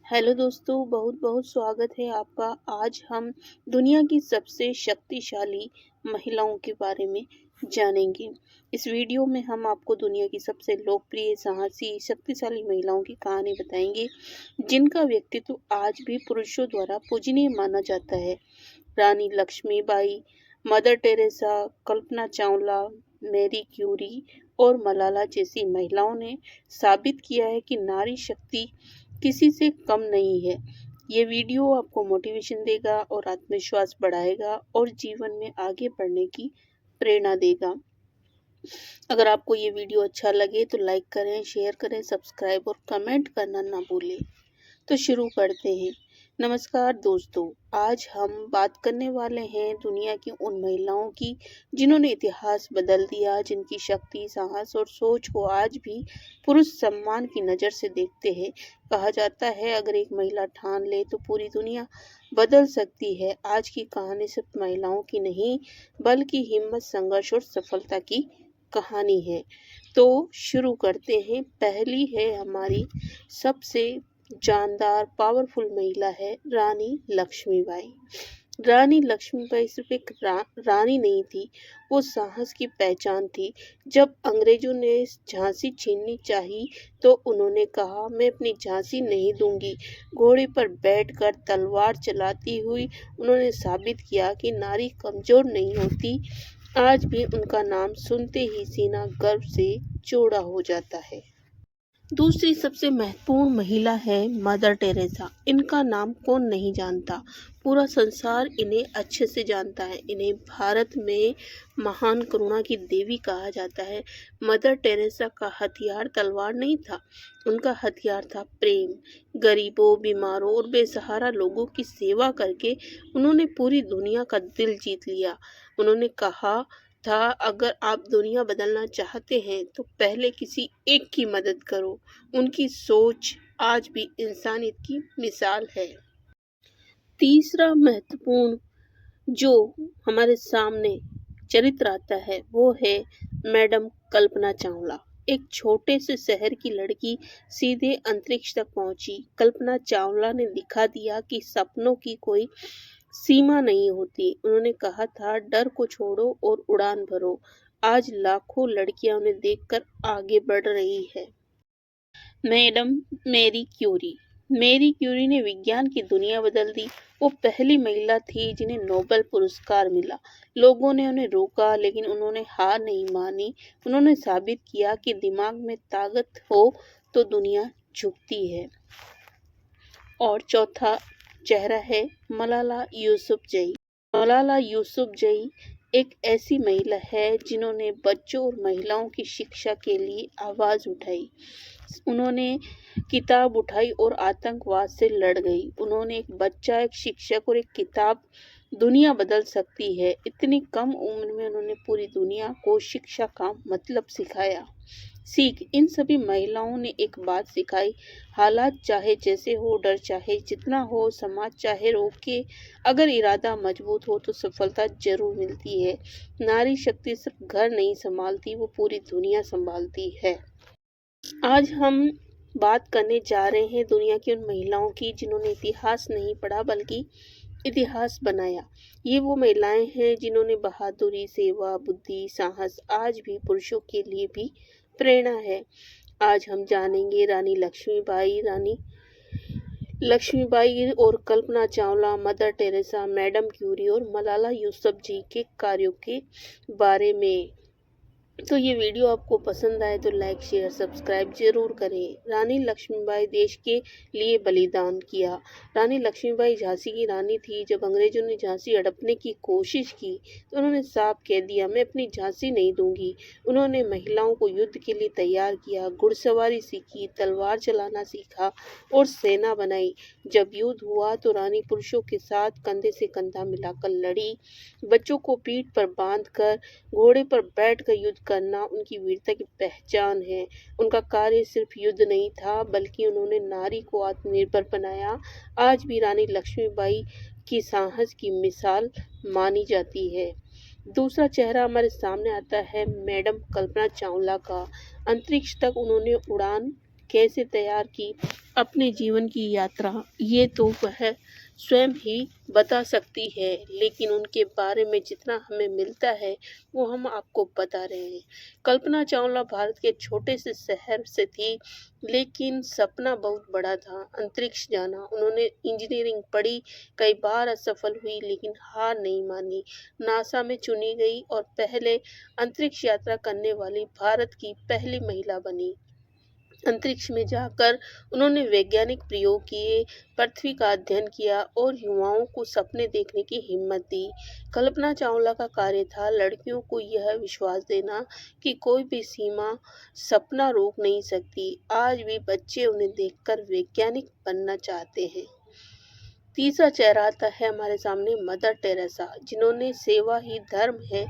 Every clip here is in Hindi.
हेलो दोस्तों, बहुत बहुत स्वागत है आपका। आज हम दुनिया की सबसे शक्तिशाली महिलाओं के बारे में जानेंगे। इस वीडियो में हम आपको दुनिया की सबसे लोकप्रिय, साहसी, शक्तिशाली महिलाओं की कहानी बताएंगे, जिनका व्यक्तित्व आज भी पुरुषों द्वारा पूजनीय माना जाता है। रानी Lakshmibai, mother Teresa, Kalpana Chawla, Marie Curie और मलाला जैसी महिलाओं ने साबित किया है कि नारी शक्ति किसी से कम नहीं है। ये वीडियो आपको मोटिवेशन देगा और आत्मविश्वास बढ़ाएगा और जीवन में आगे बढ़ने की प्रेरणा देगा। अगर आपको ये वीडियो अच्छा लगे तो लाइक करें, शेयर करें, सब्सक्राइब और कमेंट करना ना भूलें। तो शुरू करते हैं। नमस्कार दोस्तों, आज हम बात करने वाले हैं दुनिया की उन महिलाओं की जिन्होंने इतिहास बदल दिया, जिनकी शक्ति, साहस और सोच को आज भी पुरुष सम्मान की नज़र से देखते हैं। कहा जाता है, अगर एक महिला ठान ले तो पूरी दुनिया बदल सकती है। आज की कहानी सिर्फ महिलाओं की नहीं, बल्कि हिम्मत, संघर्ष और सफलता की कहानी है। तो शुरू करते हैं। पहली है हमारी सबसे जानदार, पावरफुल महिला है रानी लक्ष्मीबाई। रानी लक्ष्मीबाई सिर्फ एक रानी नहीं थी, वो साहस की पहचान थी। जब अंग्रेजों ने झांसी छीननी चाही तो उन्होंने कहा, मैं अपनी झांसी नहीं दूंगी। घोड़े पर बैठकर तलवार चलाती हुई उन्होंने साबित किया कि नारी कमजोर नहीं होती। आज भी उनका नाम सुनते ही सीना गर्व से चौड़ा हो जाता है। दूसरी सबसे महत्वपूर्ण महिला है मदर टेरेसा। इनका नाम कौन नहीं जानता, पूरा संसार इन्हें अच्छे से जानता है। इन्हें भारत में महान करुणा की देवी कहा जाता है। मदर टेरेसा का हथियार तलवार नहीं था, उनका हथियार था प्रेम। गरीबों, बीमारों और बेसहारा लोगों की सेवा करके उन्होंने पूरी दुनिया का दिल जीत लिया। उन्होंने कहा था, अगर आप दुनिया बदलना चाहते हैं तो पहले किसी एक की मदद करो। उनकी सोच आज भी इंसानियत की मिसाल है। तीसरा महत्वपूर्ण जो हमारे सामने चरित्र आता है वो है मैडम कल्पना चावला। एक छोटे से शहर की लड़की सीधे अंतरिक्ष तक पहुंची। कल्पना चावला ने दिखा दिया कि सपनों की कोई सीमा नहीं होती। उन्होंने कहा था, डर को छोड़ो और उड़ान भरो। आज लाखों लड़कियां उन्हें देखकर आगे बढ़ रही है। मैडम मैरी क्यूरी ने विज्ञान की दुनिया बदल दी। वो पहली महिला थी जिन्हें नोबेल पुरस्कार मिला। लोगों ने उन्हें रोका, लेकिन उन्होंने हार नहीं मानी। उन्होंने साबित किया कि दिमाग में ताकत हो तो दुनिया झुकती है। और चौथा चेहरा है मलाला यूसुफजई। मलाला यूसुफजई एक ऐसी महिला है जिन्होंने बच्चों और महिलाओं की शिक्षा के लिए आवाज़ उठाई। उन्होंने किताब उठाई और आतंकवाद से लड़ गई। उन्होंने एक बच्चा, एक शिक्षक और एक किताब दुनिया बदल सकती है। इतनी कम उम्र में उन्होंने पूरी दुनिया को शिक्षा का मतलब सिखाया। इन सभी महिलाओं ने एक बात सिखाई, हालात चाहे जैसे हो, डर चाहे जितना हो, समाज चाहे रोके, अगर इरादा मजबूत हो तो सफलता जरूर मिलती है। नारी शक्ति सिर्फ घर नहीं संभालती, वो पूरी दुनिया संभालती है। आज हम बात करने जा रहे हैं दुनिया की उन महिलाओं की जिन्होंने इतिहास नहीं पढ़ा बल्कि इतिहास बनाया। ये वो महिलाएं हैं जिन्होंने बहादुरी, सेवा, बुद्धि, साहस आज भी पुरुषों के लिए भी प्रेरणा है। आज हम जानेंगे रानी लक्ष्मीबाई और Kalpana Chawla, Mother Teresa, madam Curie और मलाला यूसुफजई के कार्यों के बारे में। तो ये वीडियो आपको पसंद आए तो लाइक, शेयर, सब्सक्राइब जरूर करें। रानी लक्ष्मीबाई देश के लिए बलिदान किया। रानी लक्ष्मीबाई झांसी की रानी थी। जब अंग्रेजों ने झांसी हड़पने की कोशिश की तो उन्होंने साफ कह दिया, मैं अपनी झांसी नहीं दूंगी। उन्होंने महिलाओं को युद्ध के लिए तैयार किया, घुड़सवारी सीखी, तलवार चलाना सीखा और सेना बनाई। जब युद्ध हुआ तो रानी पुरुषों के साथ कंधे से कंधा मिलाकर लड़ी। बच्चों को पीठ पर बांधकर घोड़े पर बैठकर युद्ध करना उनकी वीरता की पहचान है। उनका कार्य सिर्फ युद्ध नहीं था, बल्कि उन्होंने नारी को आत्मनिर्भर बनाया। आज भी रानी लक्ष्मीबाई की साहस की मिसाल मानी जाती है। दूसरा चेहरा हमारे सामने आता है मैडम कल्पना चावला का। अंतरिक्ष तक उन्होंने उड़ान कैसे तैयार की अपने जीवन की यात्रा, ये तो वह स्वयं ही बता सकती है, लेकिन उनके बारे में जितना हमें मिलता है वो हम आपको बता रहे हैं। कल्पना चावला भारत के छोटे से शहर से थी, लेकिन सपना बहुत बड़ा था, अंतरिक्ष जाना। उन्होंने इंजीनियरिंग पढ़ी, कई बार असफल हुई, लेकिन हार नहीं मानी। नासा में चुनी गई और पहले अंतरिक्ष यात्रा करने वाली भारत की पहली महिला बनी। अंतरिक्ष में जाकर उन्होंने वैज्ञानिक प्रयोग किए, पृथ्वी का अध्ययन किया और युवाओं को सपने देखने की हिम्मत दी। कल्पना चावला का कार्य था लड़कियों को यह विश्वास देना कि कोई भी सीमा सपना रोक नहीं सकती। आज भी बच्चे उन्हें देखकर वैज्ञानिक बनना चाहते हैं। तीसरा चेहरा आता है हमारे सामने मदर टेरेसा, जिन्होंने सेवा ही धर्म है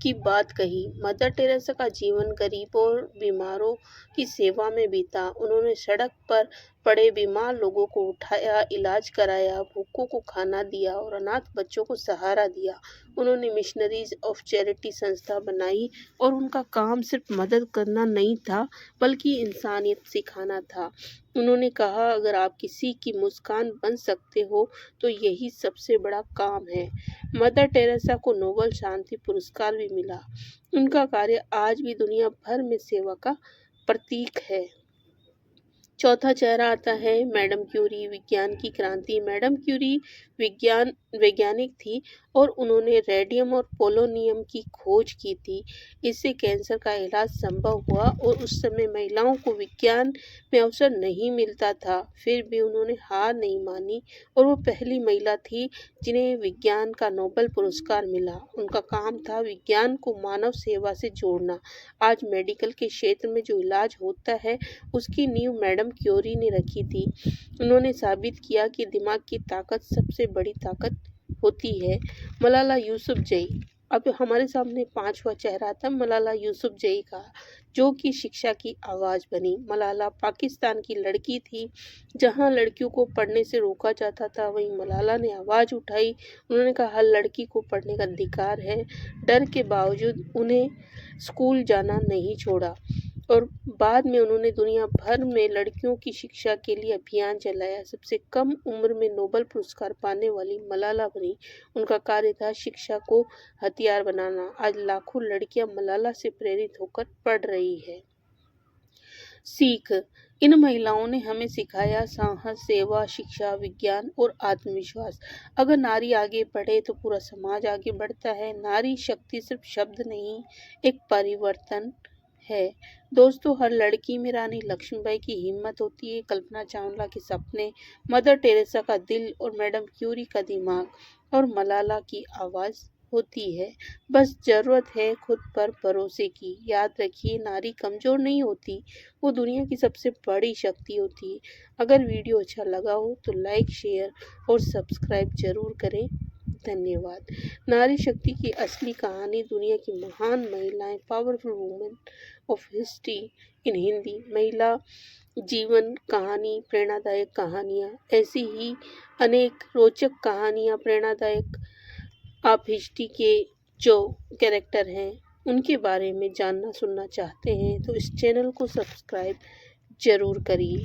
की बात कही। मदर टेरेसा का जीवन गरीबों और बीमारों की सेवा में बीता। उन्होंने सड़क पर पड़े बीमार लोगों को उठाया, इलाज कराया, भूखों को खाना दिया और अनाथ बच्चों को सहारा दिया। उन्होंने मिशनरीज ऑफ चैरिटी संस्था बनाई और उनका काम सिर्फ मदद करना नहीं था, बल्कि इंसानियत सिखाना था। उन्होंने कहा, अगर आप किसी की मुस्कान बन सकते हो तो यही सबसे बड़ा काम है। मदर टेरेसा को नोबेल शांति पुरस्कार भी मिला। उनका कार्य आज भी दुनिया भर में सेवा का प्रतीक है। चौथा चेहरा आता है मैडम क्यूरी, विज्ञान की क्रांति। मैडम क्यूरी वैज्ञानिक थी और उन्होंने रेडियम और पोलोनियम की खोज की थी। इससे कैंसर का इलाज संभव हुआ और उस समय महिलाओं को विज्ञान में अवसर नहीं मिलता था। फिर भी उन्होंने हार नहीं मानी और वो पहली महिला थी जिन्हें विज्ञान का नोबेल पुरस्कार मिला। उनका काम था विज्ञान को मानव सेवा से जोड़ना। आज मेडिकल के क्षेत्र में जो इलाज होता है उसकी नींव मैडम क्यूरी ने रखी थी। उन्होंने साबित किया कि दिमाग की ताकत सबसे बड़ी ताकत होती है। मलाला यूसुफजई, अब हमारे सामने पांचवा चेहरा था मलाला यूसुफजई का, जो कि शिक्षा की आवाज़ बनी। मलाला पाकिस्तान की लड़की थी, जहां लड़कियों को पढ़ने से रोका जाता था, वहीं मलाला ने आवाज़ उठाई। उन्होंने कहा, हर लड़की को पढ़ने का अधिकार है। डर के बावजूद उन्हें स्कूल जाना नहीं छोड़ा और बाद में उन्होंने दुनिया भर में लड़कियों की शिक्षा के लिए अभियान चलाया। सबसे कम उम्र में नोबेल पुरस्कार पाने वाली मलाला बनी। उनका कार्य था शिक्षा को हथियार बनाना। आज लाखों लड़कियां मलाला से प्रेरित होकर पढ़ रही है। सीख, इन महिलाओं ने हमें सिखाया साहस, सेवा, शिक्षा, विज्ञान और आत्मविश्वास। अगर नारी आगे बढ़े तो पूरा समाज आगे बढ़ता है। नारी शक्ति सिर्फ शब्द नहीं, एक परिवर्तन है। दोस्तों, हर लड़की में रानी लक्ष्मीबाई की हिम्मत होती है, कल्पना चावला के सपने, मदर टेरेसा का दिल और मैडम क्यूरी का दिमाग और मलाला की आवाज़ होती है। बस ज़रूरत है खुद पर भरोसे की। याद रखिए, नारी कमज़ोर नहीं होती, वो दुनिया की सबसे बड़ी शक्ति होती है। अगर वीडियो अच्छा लगा हो तो लाइक, शेयर और सब्सक्राइब ज़रूर करें। धन्यवाद। नारी शक्ति की असली कहानी, दुनिया की महान महिलाएं, powerful women of history in Hindi, महिला जीवन कहानी, प्रेरणादायक कहानियाँ, ऐसी ही अनेक रोचक कहानियाँ, प्रेरणादायक आप हिस्ट्री के जो कैरेक्टर हैं उनके बारे में जानना सुनना चाहते हैं तो इस चैनल को सब्सक्राइब ज़रूर करिए।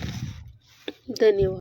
धन्यवाद।